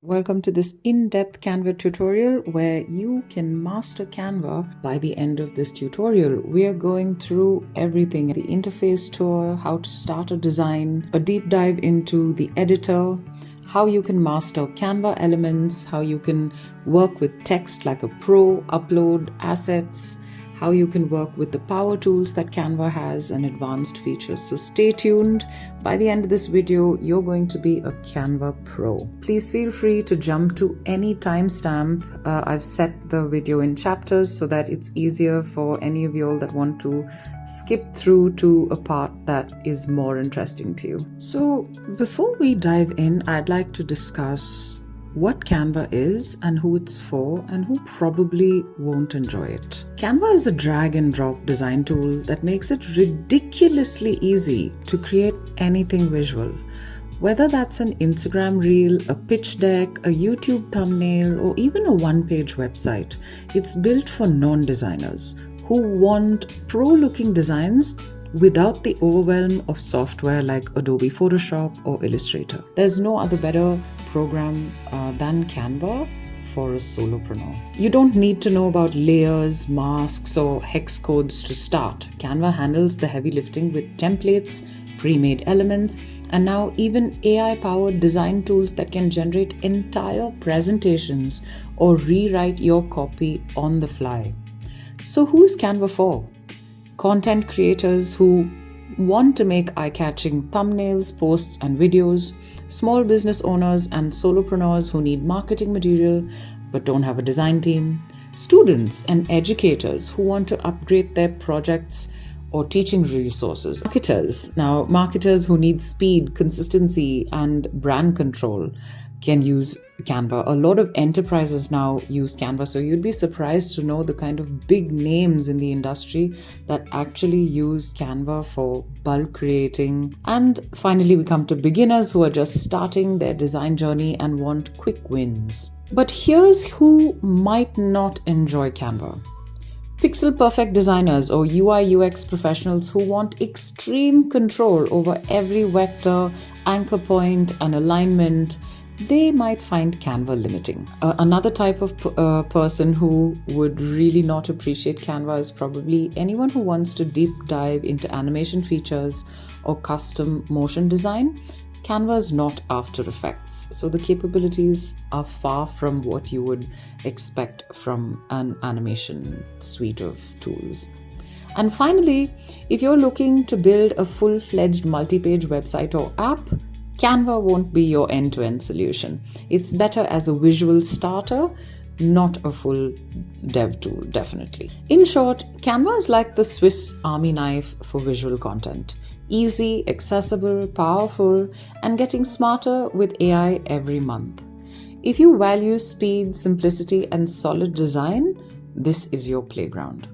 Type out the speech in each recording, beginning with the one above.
Welcome to this in-depth Canva tutorial where you can master Canva by the end of this tutorial. We are going through everything: the interface tour, how to start a design, a deep dive into the editor, how you can master Canva Elements, how you can work with text like a pro, upload assets, how you can work with the power tools that Canva has and advanced features. So stay tuned. By the end of this video, you're going to be a Canva pro. Please feel free to jump to any timestamp. I've set the video in chapters so that it's easier for any of you all that want to skip through to a part that is more interesting to you. So before we dive in, I'd like to discuss what Canva is and who it's for and who probably won't enjoy it. Canva is a drag and drop design tool that makes it ridiculously easy to create anything visual. Whether that's an Instagram reel, a pitch deck, a YouTube thumbnail, or even a one-page website, it's built for non-designers who want pro-looking designs without the overwhelm of software like Adobe Photoshop or Illustrator. There's no other better program than Canva for a solopreneur. You don't need to know about layers, masks, or hex codes to start. Canva handles the heavy lifting with templates, pre-made elements, and now even AI-powered design tools that can generate entire presentations or rewrite your copy on the fly. So who's Canva for? Content creators who want to make eye-catching thumbnails, posts, and videos, small business owners and solopreneurs who need marketing material but don't have a design team, students and educators who want to upgrade their projects or teaching resources, marketers who need speed, consistency, and brand control can use Canva. A lot of enterprises now use Canva, so you'd be surprised to know the kind of big names in the industry that actually use Canva for bulk creating. And finally, we come to beginners who are just starting their design journey and want quick wins. But here's who might not enjoy Canva. Pixel perfect designers or UI UX professionals who want extreme control over every vector, anchor point, and alignment. They might find Canva limiting. Another type of person who would really not appreciate Canva is probably anyone who wants to deep dive into animation features or custom motion design. Canva is not After Effects, so the capabilities are far from what you would expect from an animation suite of tools. And finally, if you're looking to build a full-fledged multi-page website or app, Canva won't be your end-to-end solution. It's better as a visual starter, not a full dev tool, definitely. In short, Canva is like the Swiss Army knife for visual content. Easy, accessible, powerful, and getting smarter with AI every month. If you value speed, simplicity, and solid design, this is your playground.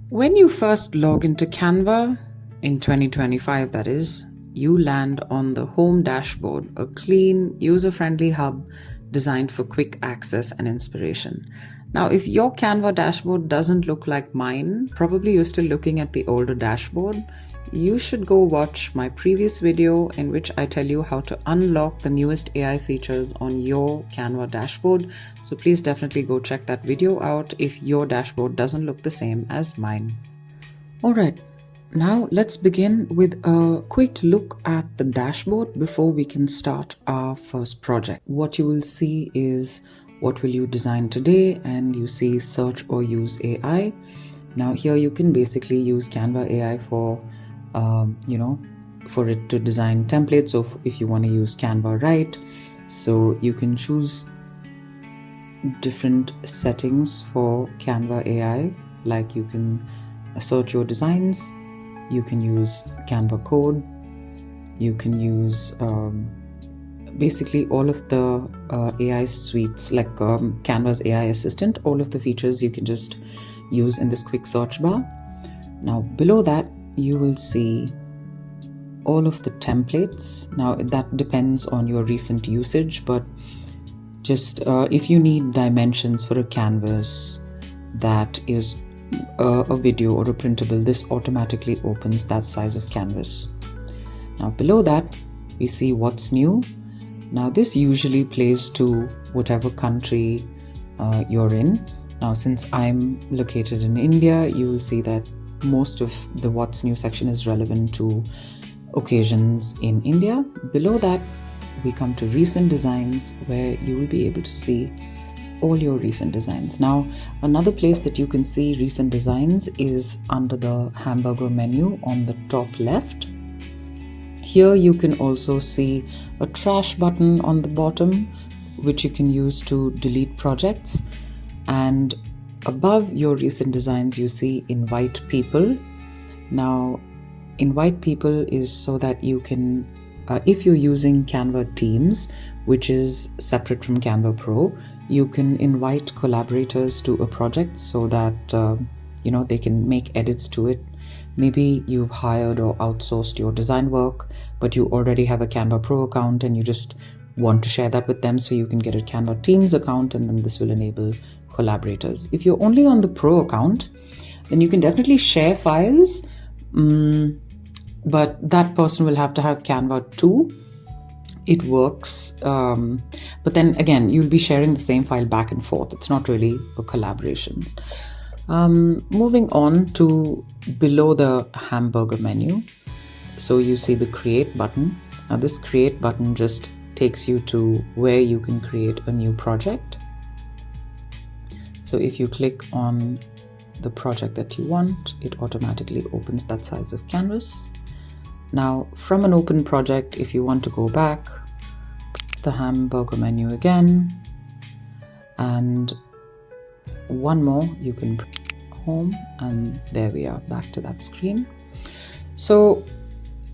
When you first log into Canva, in 2025 that is, you land on the home dashboard, a clean, user-friendly hub designed for quick access and inspiration. Now, if your Canva dashboard doesn't look like mine, probably you're still looking at the older dashboard. You should go watch my previous video in which I tell you how to unlock the newest AI features on your Canva dashboard. So please definitely go check that video out if your dashboard doesn't look the same as mine. All right. Now let's begin with a quick look at the dashboard before we can start our first project. What you will see is what will you design today, and you see search or use AI. Now here you can basically use Canva AI for it to design templates. So if you want to use Canva Write, so you can choose different settings for Canva AI, like you can search your designs. You can use Canva Code. You can use basically all of the AI suites like Canva's AI Assistant. All of the features you can just use in this quick search bar. Now below that, you will see all of the templates. Now that depends on your recent usage, but just if you need dimensions for a canvas that is a video or a printable, this automatically opens that size of canvas. Now below that, we see what's new. Now this usually plays to whatever country you're in. Now since I'm located in India, you will see that most of the What's New section is relevant to occasions in India. Below that, we come to recent designs, where you will be able to see all your recent designs. Now, another place that you can see recent designs is under the hamburger menu on the top left. Here you can also see a trash button on the bottom, which you can use to delete projects. And above your recent designs, you see invite people. Now, invite people is so that you can, if you're using Canva Teams, which is separate from Canva Pro, you can invite collaborators to a project so that they can make edits to it. Maybe you've hired or outsourced your design work, but you already have a Canva Pro account and you just want to share that with them, so you can get a Canva Teams account, and then this will enable collaborators. If you're only on the Pro account, then you can definitely share files, but that person will have to have Canva too. It works, but then again, you'll be sharing the same file back and forth. It's not really a collaboration. Moving on to below the hamburger menu, so you see the create button. Now this create button just takes you to where you can create a new project. So if you click on the project that you want, it automatically opens that size of canvas. Now from an open project, if you want to go back, the hamburger menu again, and one more, you can home, and there we are, back to that screen. So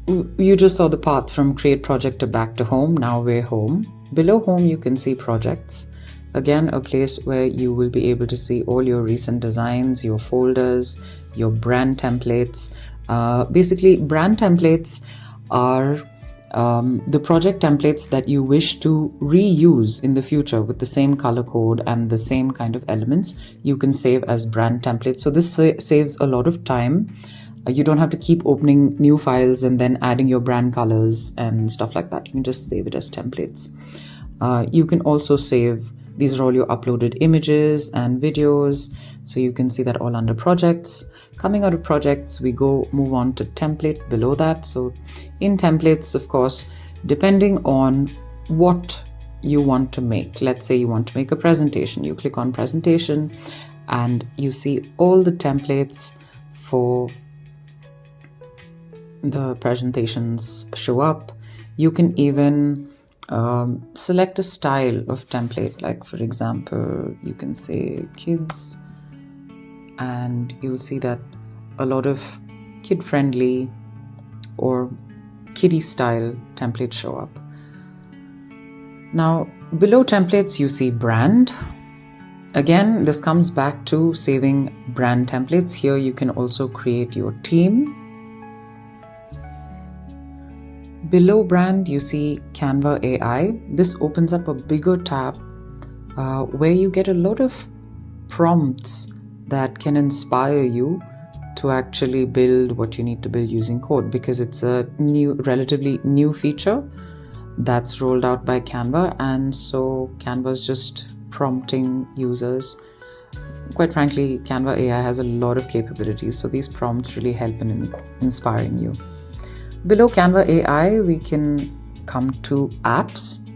you just saw the path from create project to back to home. Now we're home. Below home, you can see projects. Again, a place where you will be able to see all your recent designs, your folders, your brand templates. Basically, brand templates are the project templates that you wish to reuse in the future with the same color code and the same kind of elements. You can save as brand templates. So this saves a lot of time. You don't have to keep opening new files and then adding your brand colors and stuff like that. You can just save it as templates. You can also save, these are all your uploaded images and videos. So you can see that all under projects. Coming out of projects, we move on to template below that. So in templates, of course, depending on what you want to make, let's say you want to make a presentation, you click on presentation and you see all the templates for the presentations show up. You can even select a style of template, like for example, you can say kids, and you'll see that a lot of kid-friendly or kiddie style templates show up. Now, below templates, you see brand. Again, this comes back to saving brand templates. Here you can also create your team. Below brand, you see Canva AI. This opens up a bigger tab where you get a lot of prompts that can inspire you to actually build what you need to build using code, because it's a relatively new feature that's rolled out by Canva, and so Canva's just prompting users. Quite frankly, Canva AI has a lot of capabilities, so these prompts really help in inspiring you. Below Canva AI, we can come to apps.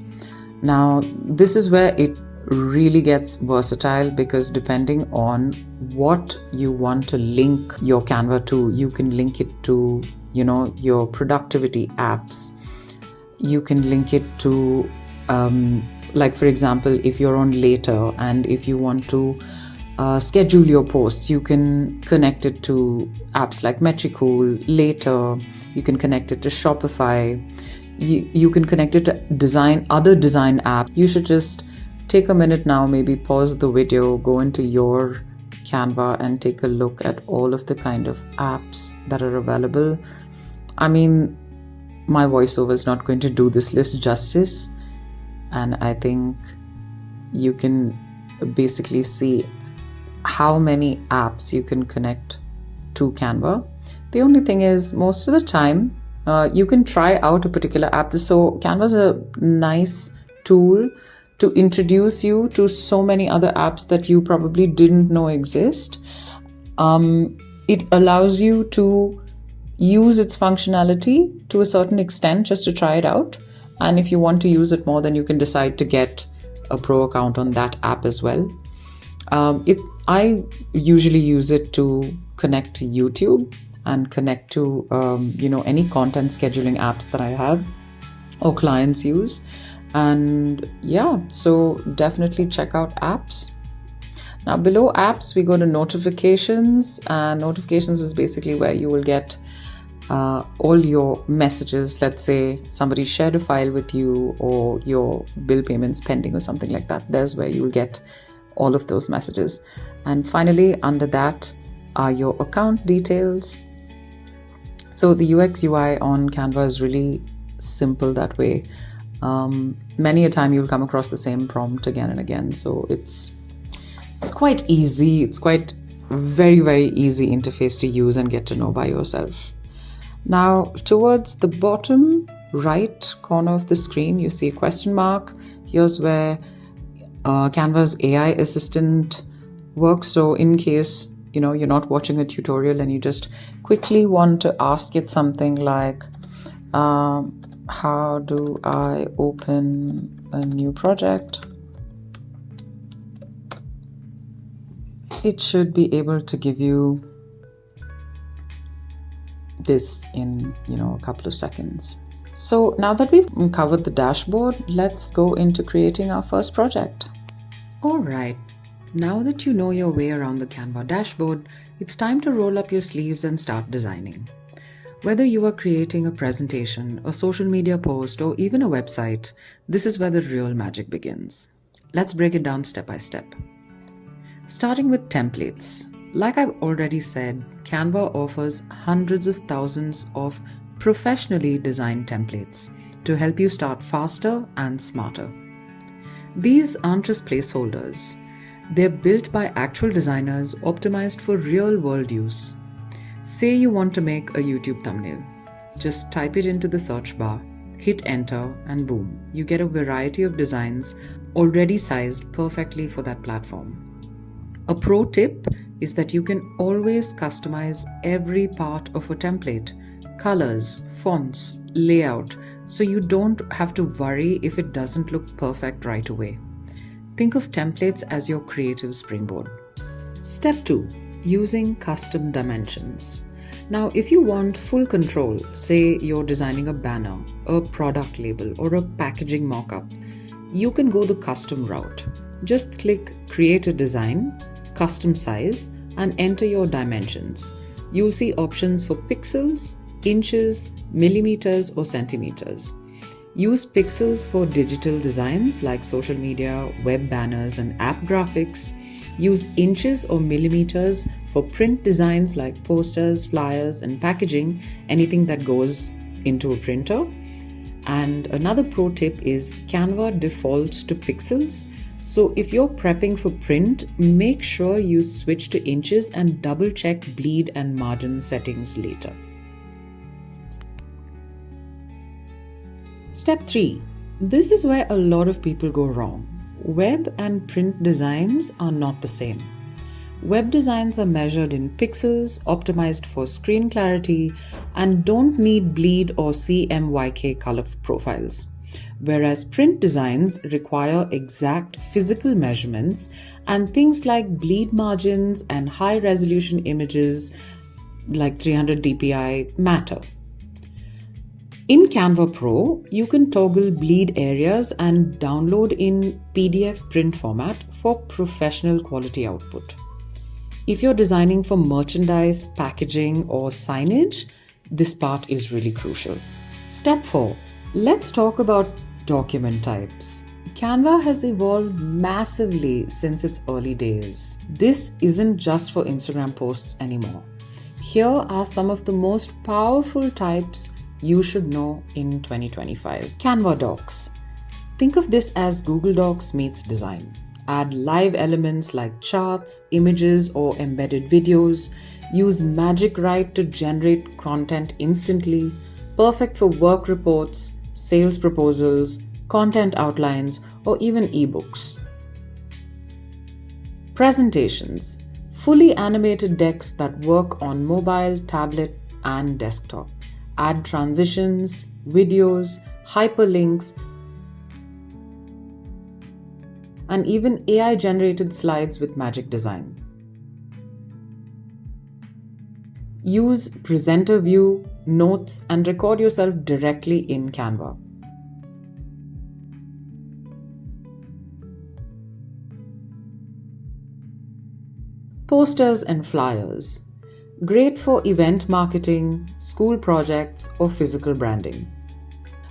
Now, this is where it really gets versatile, because depending on what you want to link your Canva to, you can link it to, your productivity apps. You can link it to, like for example, if you're on Later and if you want to schedule your posts, you can connect it to apps like Metricool, Later. You can connect it to Shopify. You can connect it to other design apps. You should just take a minute now, maybe pause the video, go into your Canva and take a look at all of the kind of apps that are available. I mean, my voiceover is not going to do this list justice, and I think you can basically see how many apps you can connect to Canva. The only thing is, most of the time, you can try out a particular app. So Canva's a nice tool to introduce you to so many other apps that you probably didn't know exist. It allows you to use its functionality to a certain extent just to try it out. And if you want to use it more, then you can decide to get a pro account on that app as well. I usually use it to connect to YouTube and connect to any content scheduling apps that I have or clients use. And yeah, so definitely check out apps. Now below apps, we go to notifications, and notifications is basically where you will get all your messages. Let's say somebody shared a file with you, or your bill payments pending or something like that. There's where you will get all of those messages. And finally, under that are your account details. So the UX UI on Canva is really simple that way. Many a time you'll come across the same prompt again and again. So it's quite easy. It's quite very, very easy interface to use and get to know by yourself. Now, towards the bottom right corner of the screen, you see a question mark. Here's where Canva's AI assistant works. So in case you're not watching a tutorial and you just quickly want to ask it something like, how do I open a new project? It should be able to give you this in a couple of seconds. So now that we've covered the dashboard, let's go into creating our first project. All right, now that you know your way around the Canva dashboard, it's time to roll up your sleeves and start designing. Whether you are creating a presentation, a social media post, or even a website, this is where the real magic begins. Let's break it down step by step. Starting with templates. Like I've already said, Canva offers hundreds of thousands of professionally designed templates to help you start faster and smarter. These aren't just placeholders. They're built by actual designers, optimized for real-world use. Say you want to make a YouTube thumbnail. Just type it into the search bar, hit enter, and boom, you get a variety of designs already sized perfectly for that platform. A pro tip is that you can always customize every part of a template, colors, fonts, layout, so you don't have to worry if it doesn't look perfect right away. Think of templates as your creative springboard. Step 2. Using custom dimensions. Now, if you want full control, say you're designing a banner, a product label, or a packaging mockup, you can go the custom route. Just click Create a Design, Custom Size, and enter your dimensions. You'll see options for pixels, inches, millimeters, or centimeters. Use pixels for digital designs like social media, web banners, and app graphics. Use inches or millimeters for print designs like posters, flyers, and packaging, anything that goes into a printer. And another pro tip is Canva defaults to pixels. So if you're prepping for print, make sure you switch to inches and double check bleed and margin settings later. Step 3. This is where a lot of people go wrong. Web and print designs are not the same. Web designs are measured in pixels, optimized for screen clarity, and don't need bleed or CMYK color profiles. Whereas print designs require exact physical measurements, and things like bleed margins and high resolution images like 300 dpi matter. In Canva Pro, you can toggle bleed areas and download in PDF print format for professional quality output. If you're designing for merchandise, packaging, or signage, this part is really crucial. Step 4. Let's talk about document types. Canva has evolved massively since its early days. This isn't just for Instagram posts anymore. Here are some of the most powerful types you should know in 2025. Canva Docs. Think of this as Google Docs meets design. Add live elements like charts, images, or embedded videos. Use Magic Write to generate content instantly. Perfect for work reports, sales proposals, content outlines, or even ebooks. Presentations. Fully animated decks that work on mobile, tablet, and desktop. Add transitions, videos, hyperlinks, and even AI-generated slides with magic design. Use presenter view, notes, and record yourself directly in Canva. Posters and flyers. Great for event marketing, school projects, or physical branding.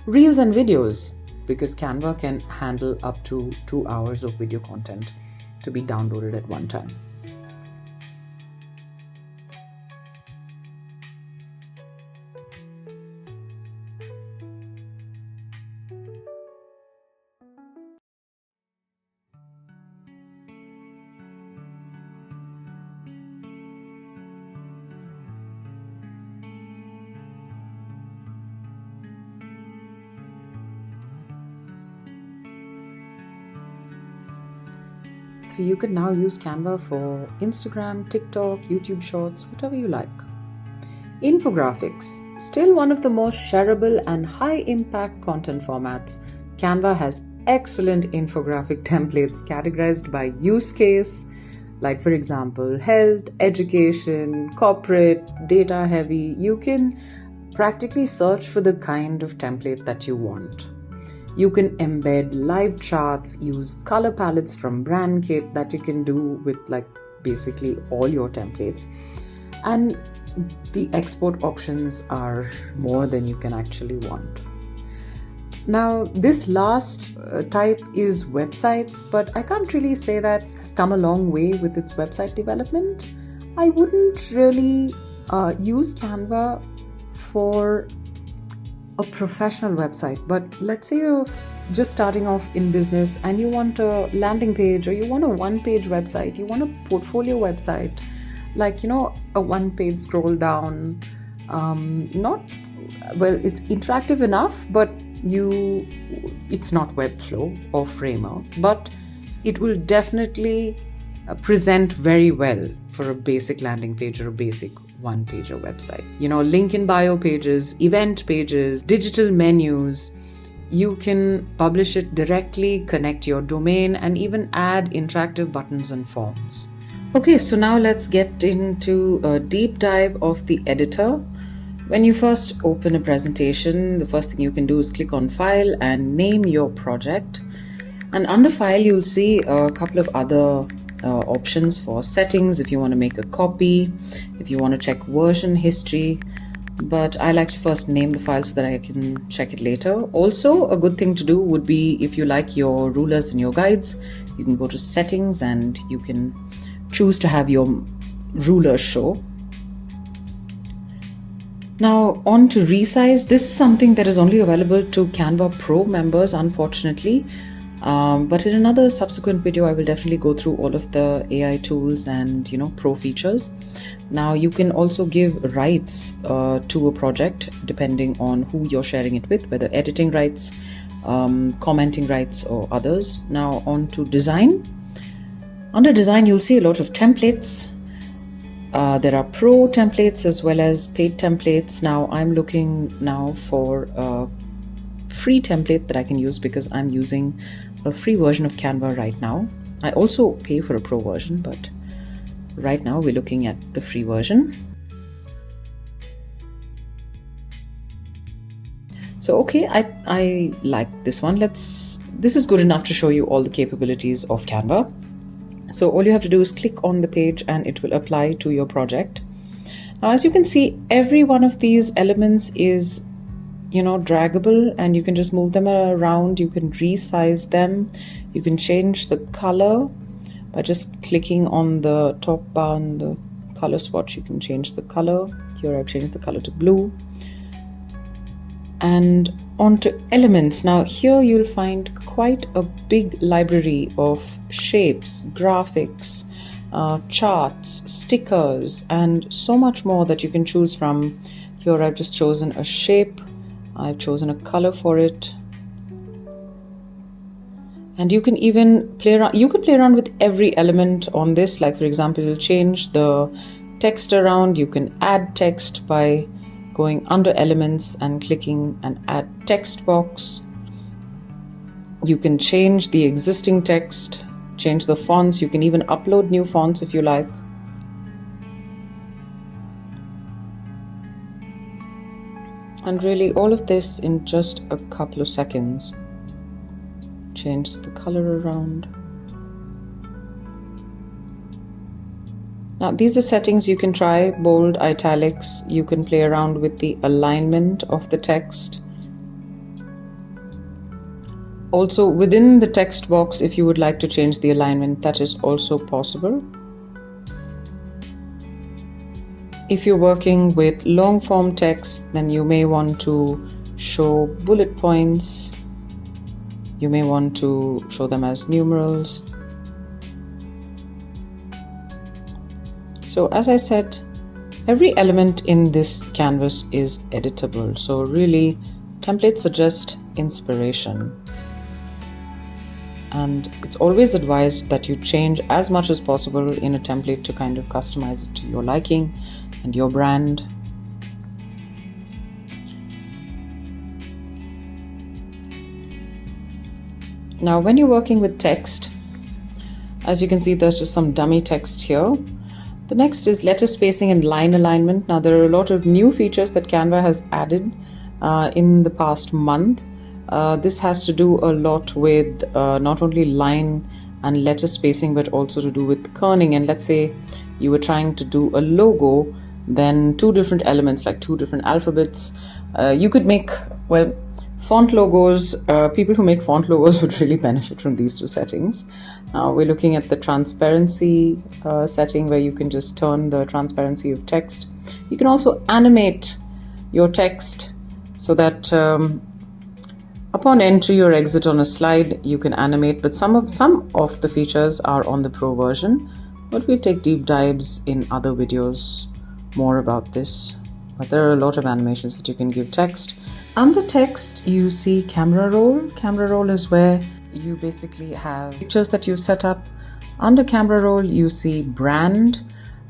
Reels and videos, because Canva can handle up to 2 hours of video content to be downloaded at one time. So you can now use Canva for Instagram, TikTok, YouTube Shorts, whatever you like. Infographics, still one of the most shareable and high-impact content formats. Canva has excellent infographic templates categorized by use case, like for example, health, education, corporate, data heavy. You can practically search for the kind of template that you want. You can embed live charts, use color palettes from Brand Kit that you can do with like basically all your templates. And the export options are more than you can actually want. Now, this last type is websites, but I can't really say that has come a long way with its website development. I wouldn't really use Canva for a professional website, but let's say you're just starting off in business and you want a landing page, or you want a one-page website, you want a portfolio website, like, a one-page scroll down, it's interactive enough, but it's not Webflow or Framer, but it will definitely present very well for a basic landing page or a basic one-pager website. Link in bio pages, event pages, digital menus. You can publish it directly, connect your domain, and even add interactive buttons and forms. Okay, so now let's get into a deep dive of the editor. When you first open a presentation, the first thing you can do is click on File and name your project. And under File, you'll see a couple of other options for settings if you want to make a copy, if you want to check version history, but I like to first name the file so that I can check it later. Also, a good thing to do would be, if you like your rulers and your guides, you can go to settings and you can choose to have your ruler show. Now on to resize. This is something that is only available to Canva Pro members, unfortunately. But in another subsequent video, I will definitely go through all of the AI tools and pro features. Now you can also give rights to a project depending on who you're sharing it with, whether editing rights, commenting rights, or others. Now on to design. Under design, you'll see a lot of templates. There are pro templates as well as paid templates. Now I'm looking now for a free template that I can use because I'm using a free version of Canva right now. I also pay for a pro version, but right now we're looking at the free version. So okay, I like this one. This is good enough to show you all the capabilities of Canva. So all you have to do is click on the page and it will apply to your project. Now, as you can see, every one of these elements is draggable, and you can just move them around. You can resize them. You can change the color by just clicking on the top bar and the color swatch. You can change the color. Here I've changed the color to blue. And onto elements. Now here you'll find quite a big library of shapes, graphics, charts, stickers, and so much more that you can choose from. Here I've just chosen a shape. I've chosen a color for it. And you can even play around with every element on this. Like for example, you'll change the text around. You can add text by going under elements and clicking and add text box. You can change the existing text, change the fonts. You can even upload new fonts if you like. And really all of this in just a couple of seconds. Change the color around. Now these are settings you can try: bold, italics. You can play around with the alignment of the text. Also within the text box, if you would like to change the alignment, that is also possible. If you're working with long form text, then you may want to show bullet points. You may want to show them as numerals. So as I said, every element in this canvas is editable. So really, templates are just inspiration. And it's always advised that you change as much as possible in a template to kind of customize it to your liking and your brand. Now, when you're working with text, as you can see, there's just some dummy text here. The next is letter spacing and line alignment. Now, there are a lot of new features that Canva has added in the past month. This has to do a lot with not only line and letter spacing, but also to do with kerning. And let's say you were trying to do a logo, then two different elements, like two different alphabets. You could make, well, font logos. People who make font logos would really benefit from these two settings. Now we're looking at the transparency setting, where you can just turn the transparency of text. You can also animate your text so that upon entry or exit on a slide, you can animate, but some of the features are on the Pro version, but we'll take deep dives in other videos more about this. But there are a lot of animations that you can give text. Under text, you see camera roll. Camera roll is where you basically have pictures that you've set up. Under camera roll, you see brand.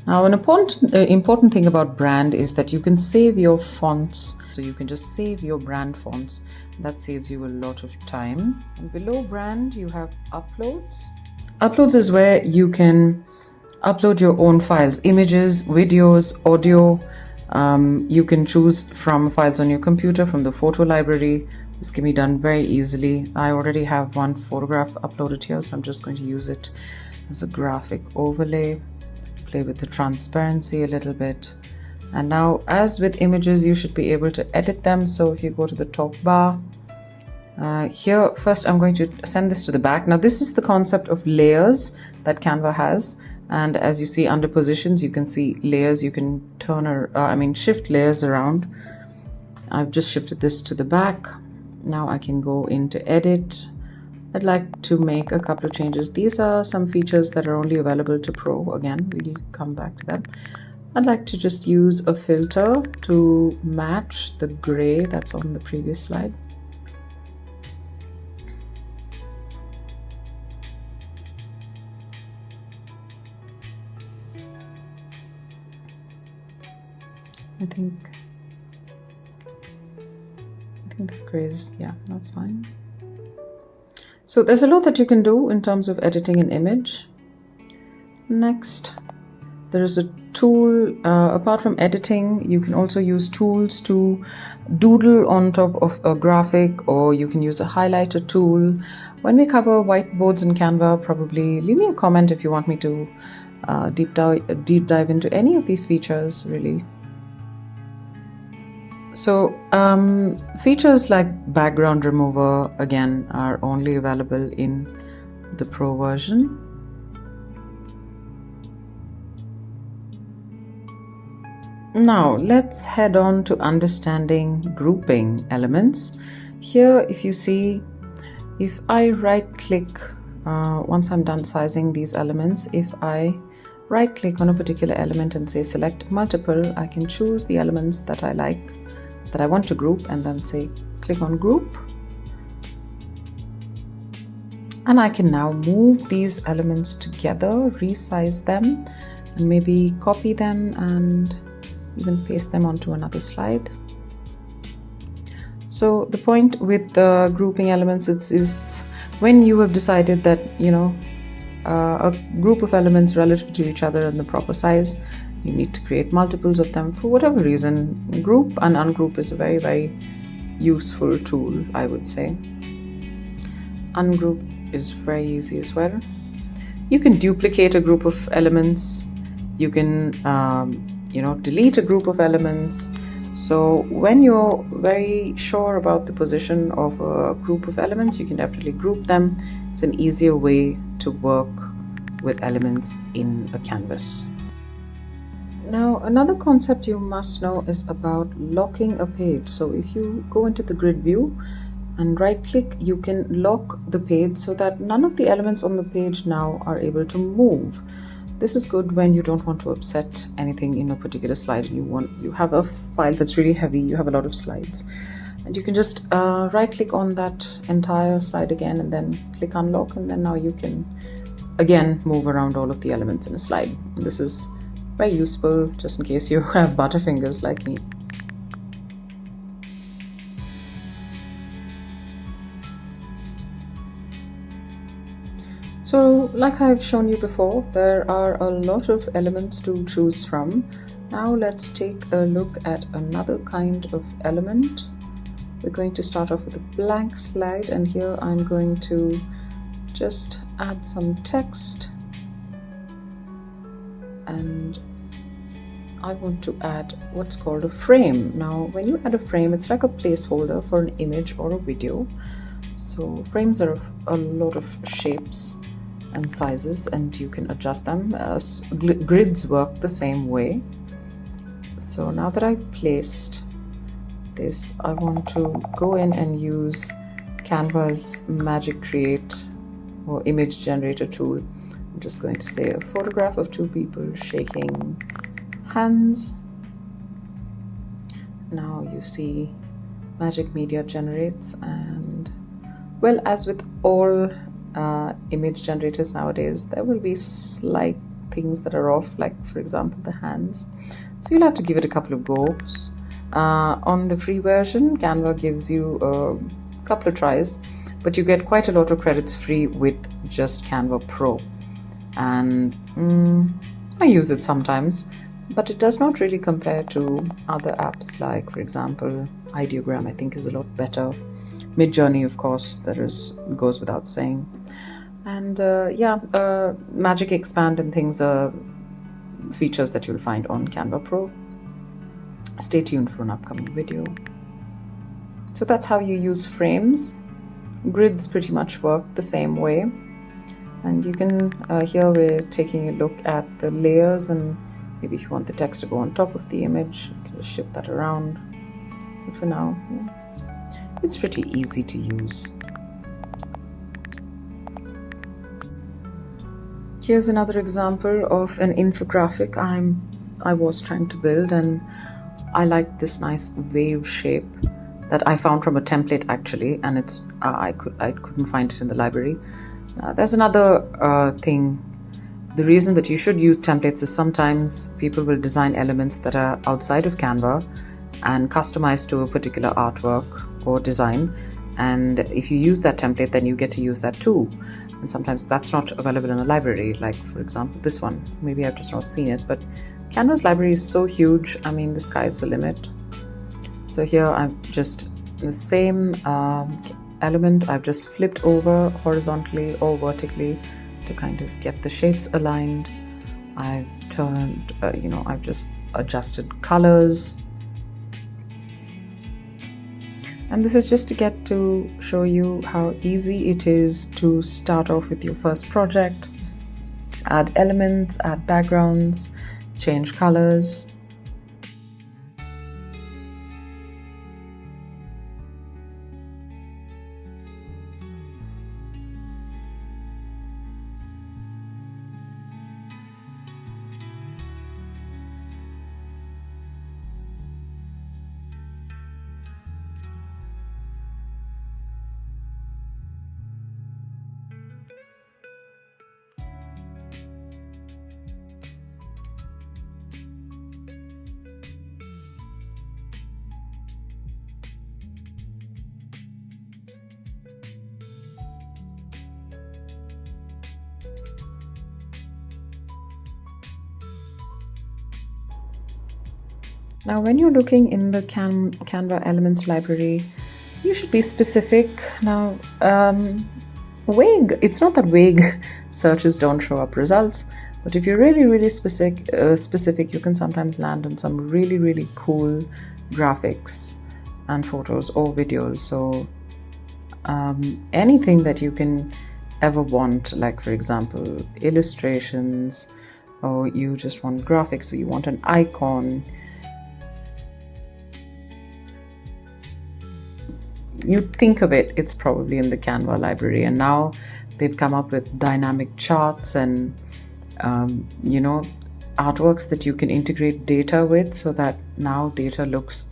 Now, an important thing about brand is that you can save your fonts. So you can just save your brand fonts. That saves you a lot of time. And below brand, you have uploads. Uploads is where you can upload your own files, images, videos, audio. You can choose from files on your computer, from the photo library. This can be done very easily. I already have one photograph uploaded here, so I'm just going to use it as a graphic overlay. Play with the transparency a little bit. And now, as with images, you should be able to edit them. So if you go to the top bar, here, first I'm going to send this to the back. Now this is the concept of layers that Canva has. And as you see under positions, you can see layers. You can shift layers around. I've just shifted this to the back. Now I can go into edit. I'd like to make a couple of changes. These are some features that are only available to Pro. Again, we'll come back to them. I'd like to just use a filter to match the gray that's on the previous slide. I think the gray is, yeah, that's fine. So there's a lot that you can do in terms of editing an image. Next, there is a tool. Apart from editing, you can also use tools to doodle on top of a graphic, or you can use a highlighter tool. When we cover whiteboards in Canva, probably leave me a comment if you want me to deep dive into any of these features, really. So features like background remover, again, are only available in the Pro version. Now let's head on to understanding grouping elements. Here, if you see, if I right click, once I'm done sizing these elements, if I right click on a particular element and say select multiple, I can choose the elements that I like, that I want to group, and then say click on group. And I can now move these elements together, resize them, and maybe copy them and even paste them onto another slide. So the point with the grouping elements is when you have decided that, a group of elements relative to each other in the proper size, you need to create multiples of them for whatever reason. Group and ungroup is a very, very useful tool, I would say. Ungroup is very easy as well. You can duplicate a group of elements. You can, delete a group of elements. So when you're very sure about the position of a group of elements, you can definitely group them. It's an easier way to work with elements in a canvas. Now, another concept you must know is about locking a page. So if you go into the grid view and right click, you can lock the page so that none of the elements on the page now are able to move. This is good when you don't want to upset anything in a particular slide and you have a file that's really heavy, you have a lot of slides, and you can just right click on that entire slide again and then click unlock, and then now you can again move around all of the elements in a slide. And this is very useful just in case you have butterfingers like me. So, like I've shown you before, there are a lot of elements to choose from. Now let's take a look at another kind of element. We're going to start off with a blank slide, and here I'm going to just add some text, and I want to add what's called a frame. Now, when you add a frame, it's like a placeholder for an image or a video. So frames are a lot of shapes and sizes, and you can adjust them. Grids work the same way. So now that I've placed this, I want to go in and use Canva's Magic Create or Image Generator tool. I'm just going to say a photograph of two people shaking hands. Now you see Magic Media generates, and well, as with all image generators nowadays, there will be slight things that are off, like for example the hands. So you'll have to give it a couple of goes. On the free version, Canva gives you a couple of tries, but you get quite a lot of credits free with just Canva Pro. And I use it sometimes, but it does not really compare to other apps like, for example, Ideogram, I think is a lot better. Midjourney, of course, goes without saying. And Magic Expand and things are features that you'll find on Canva Pro. Stay tuned for an upcoming video. So that's how you use frames. Grids pretty much work the same way. And you can, here we're taking a look at the layers, and maybe if you want the text to go on top of the image, you can just shift that around. But for now, it's pretty easy to use. Here's another example of an infographic I was trying to build, and I like this nice wave shape that I found from a template actually, and it's I couldn't find it in the library. There's another thing. The reason that you should use templates is sometimes people will design elements that are outside of Canva and customize to a particular artwork or design, and if you use that template, then you get to use that too. And sometimes that's not available in the library, like for example this one. Maybe I've just not seen it, but Canva's library is so huge. I mean, the sky's the limit. So here I've just the same element, I've just flipped over horizontally or vertically to kind of get the shapes aligned. I've turned, I've just adjusted colors. And this is just to get to show you how easy it is to start off with your first project. Add elements, add backgrounds, change colors. Now, when you're looking in the Canva Elements library, you should be specific. Now, vague, it's not that vague searches don't show up results, but if you're really specific, you can sometimes land on some really cool graphics and photos or videos. So anything that you can ever want, like for example illustrations, or you just want graphics, so you want an icon, you think of it, it's probably in the Canva library. And now they've come up with dynamic charts and artworks that you can integrate data with, so that now data looks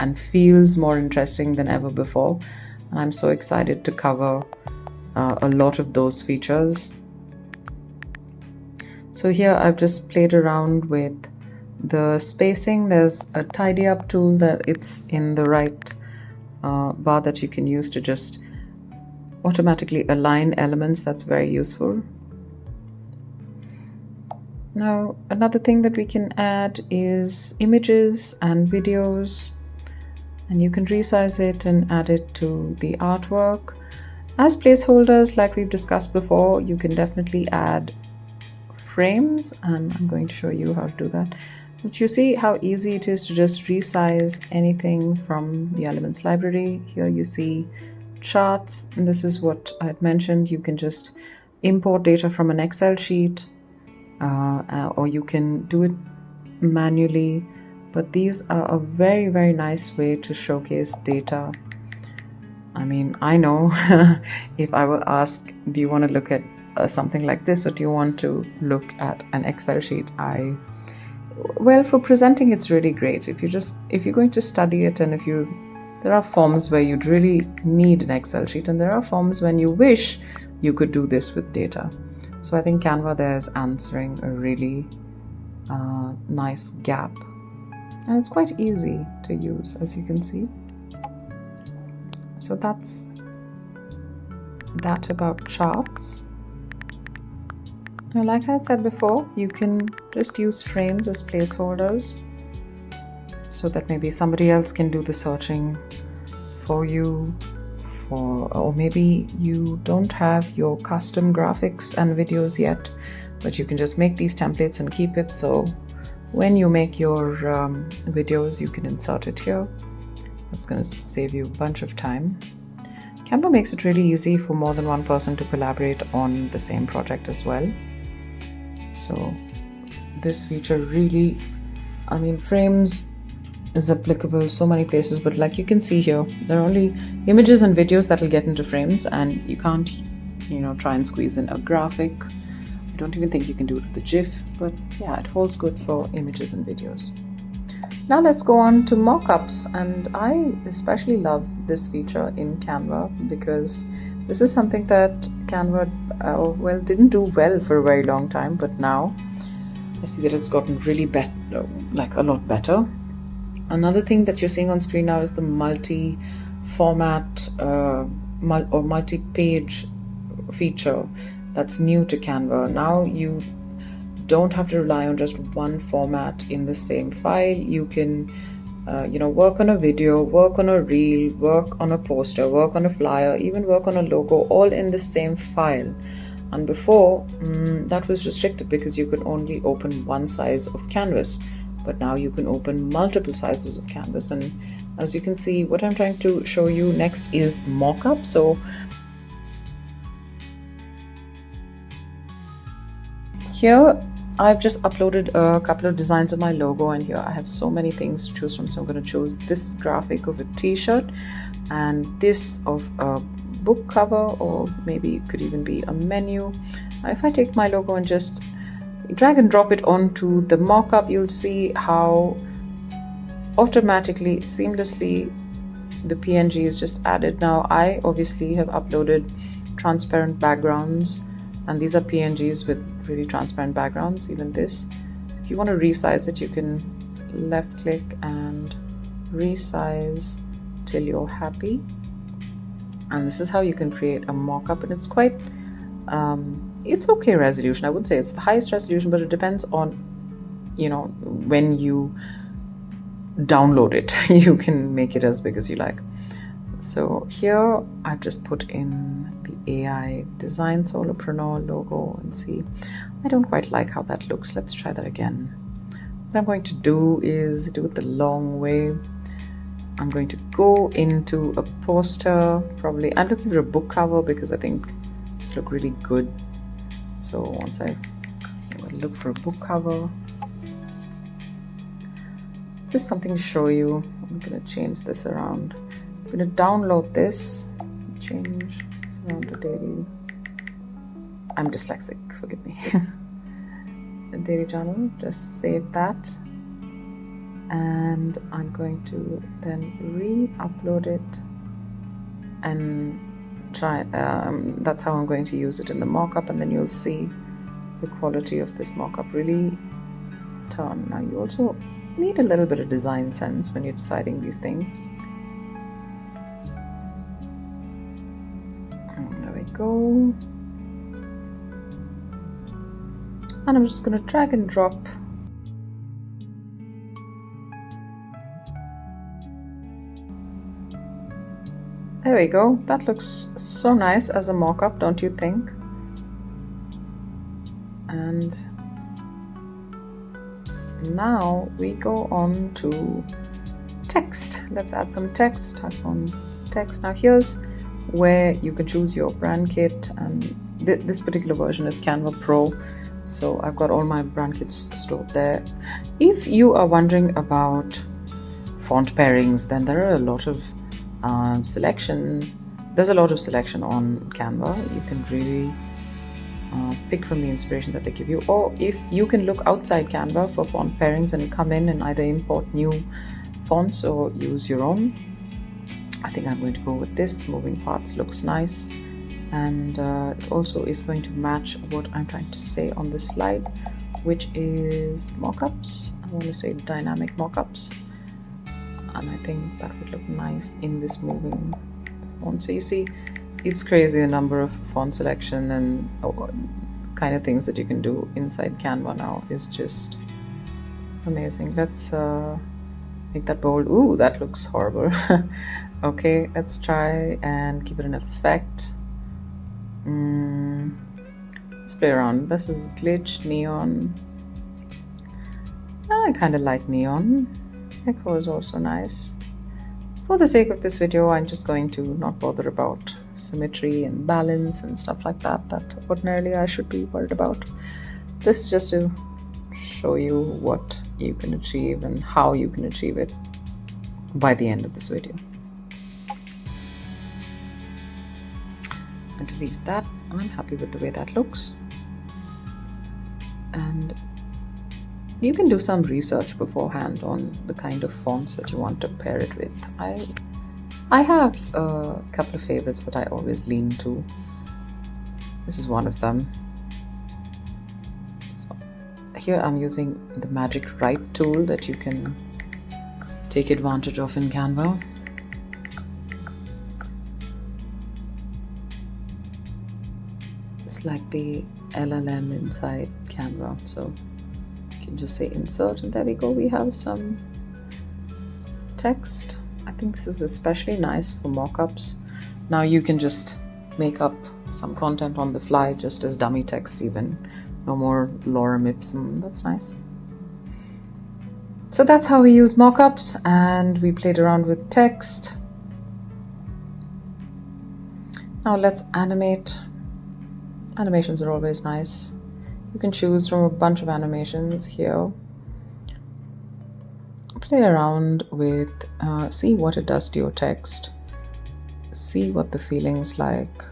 and feels more interesting than ever before. And I'm so excited to cover a lot of those features. So here I've just played around with the spacing. There's a tidy up tool that it's in the right bar that you can use to just automatically align elements. That's very useful. Now, another thing that we can add is images and videos, and you can resize it and add it to the artwork. As placeholders, like we've discussed before, you can definitely add frames, and I'm going to show you how to do that. But you see how easy it is to just resize anything from the Elements library. Here you see charts, and this is what I had mentioned. You can just import data from an Excel sheet, or you can do it manually. But these are a very nice way to showcase data. I mean, I know if I were asked, do you want to look at something like this, or do you want to look at an Excel sheet? Well, for presenting, it's really great. If you're going to study it, and there are forms where you'd really need an Excel sheet, and there are forms when you wish you could do this with data. So I think Canva there is answering a really nice gap, and it's quite easy to use, as you can see. So that's that about charts. Now, like I said before, you can just use frames as placeholders, so that maybe somebody else can do the searching for you, or maybe you don't have your custom graphics and videos yet, but you can just make these templates and keep it, so when you make your videos, you can insert it here. That's going to save you a bunch of time. Canva makes it really easy for more than one person to collaborate on the same project as well. So this feature really, I mean, frames is applicable so many places, but like you can see here, there are only images and videos that will get into frames, and you can't, try and squeeze in a graphic. I don't even think you can do it with a GIF, but yeah, it holds good for images and videos. Now let's go on to mockups, and I especially love this feature in Canva because this is something that Canva didn't do well for a very long time, but now I see that it's gotten really better, like a lot better. Another thing that you're seeing on screen now is the multi-format or multi-page feature that's new to Canva. Now you don't have to rely on just one format in the same file. You can work on a video, work on a reel, work on a poster, work on a flyer, even work on a logo, all in the same file. And before, that was restricted because you could only open one size of canvas, but now you can open multiple sizes of canvas. And as you can see, what I'm trying to show you next is mockup. So here I've just uploaded a couple of designs of my logo, and here I have so many things to choose from. So I'm going to choose this graphic of a t-shirt, and this of a book cover, or maybe it could even be a menu. If I take my logo and just drag and drop it onto the mockup, you'll see how automatically, seamlessly, the PNG is just added. Now I obviously have uploaded transparent backgrounds, and these are PNGs with really transparent backgrounds. Even this, if you want to resize it, you can left click and resize till you're happy. And this is how you can create a mock-up, and it's quite it's okay resolution. I wouldn't say it's the highest resolution, but it depends on when you download it. You can make it as big as you like. So here I've just put in the AI design solopreneur logo, and see, I don't quite like how that looks. Let's try that again. What I'm going to do is do it the long way. I'm going to go into a poster. Probably I'm looking for a book cover because I think it's look really good. So once I look for a book cover, just something to show you. I'm going to change this around. I'm going to download this, change this around to daily. I'm dyslexic, forgive me. The daily journal, just save that. And I'm going to then re-upload it and try, that's how I'm going to use it in the mockup, and then you'll see the quality of this mockup really turn. Now you also need a little bit of design sense when you're deciding these things. There we go. And I'm just going to drag and drop There we go. That looks so nice as a mock-up, don't you think? And now we go on to text. Let's add some text. Type on text. Now here's where you can choose your brand kit, and this particular version is Canva Pro, so I've got all my brand kits stored there. If you are wondering about font pairings, then there are a lot of selection. There's a lot of selection on Canva. You can really pick from the inspiration that they give you, or if you can look outside Canva for font pairings and come in and either import new fonts or use your own. I think I'm going to go with this. Moving parts looks nice, and it also is going to match what I'm trying to say on this slide, which is mockups. I want to say dynamic mockups, and I think that would look nice in this moving font. So you see, it's crazy the number of font selection and kind of things that you can do inside Canva now is just amazing. Let's make that bold. Ooh, that looks horrible. Okay, let's try and give it an effect. Let's play around. This is glitch, neon. I kind of like neon. Echo is also nice. For the sake of this video, I'm just going to not bother about symmetry and balance and stuff like that ordinarily I should be worried about. This is just to show you what you can achieve and how you can achieve it by the end of this video. And delete that. I'm happy with the way that looks. And you can do some research beforehand on the kind of fonts that you want to pair it with. I have a couple of favorites that I always lean to. This is one of them. So here I'm using the magic write tool that you can take advantage of in Canva. It's like the LLM inside Canva. So you can just say insert, and there we go. We have some text. I think this is especially nice for mockups. Now you can just make up some content on the fly, just as dummy text even. No more lorem ipsum. That's nice. So that's how we use mockups, and we played around with text. Now let's animate. Animations are always nice. You can choose from a bunch of animations here. Play around with, see what it does to your text. See what the feeling's like.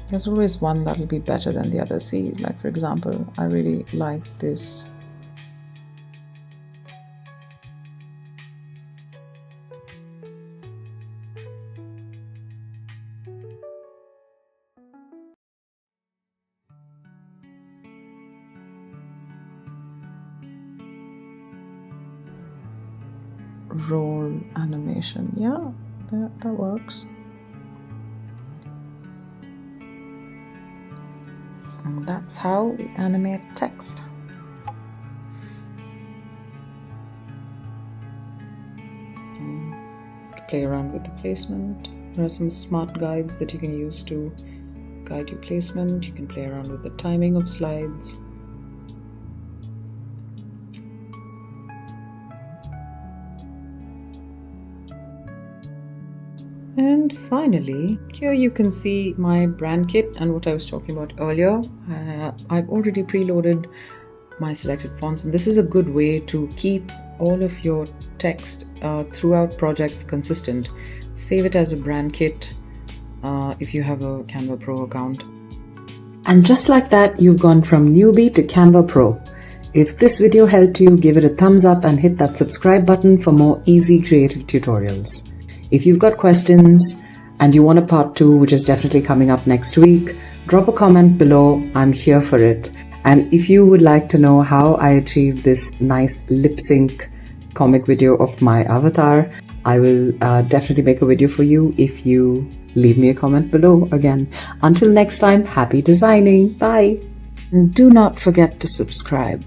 There's always one that'll be better than the other. See, like for example, I really like this. Roll animation, yeah, that works. And that's how we animate text. play around with the placement. There are some smart guides that you can use to guide your placement. You can play around with the timing of slides. And finally, here you can see my brand kit and what I was talking about earlier. I've already preloaded my selected fonts, and this is a good way to keep all of your text throughout projects consistent. Save it as a brand kit if you have a Canva Pro account. And just like that, you've gone from newbie to Canva Pro. If this video helped you, give it a thumbs up and hit that subscribe button for more easy creative tutorials. If you've got questions and you want a part 2, which is definitely coming up next week, drop a comment below. I'm here for it. And if you would like to know how I achieved this nice lip sync comic video of my avatar, I will definitely make a video for you if you leave me a comment below again. Until next time, happy designing. Bye. And do not forget to subscribe.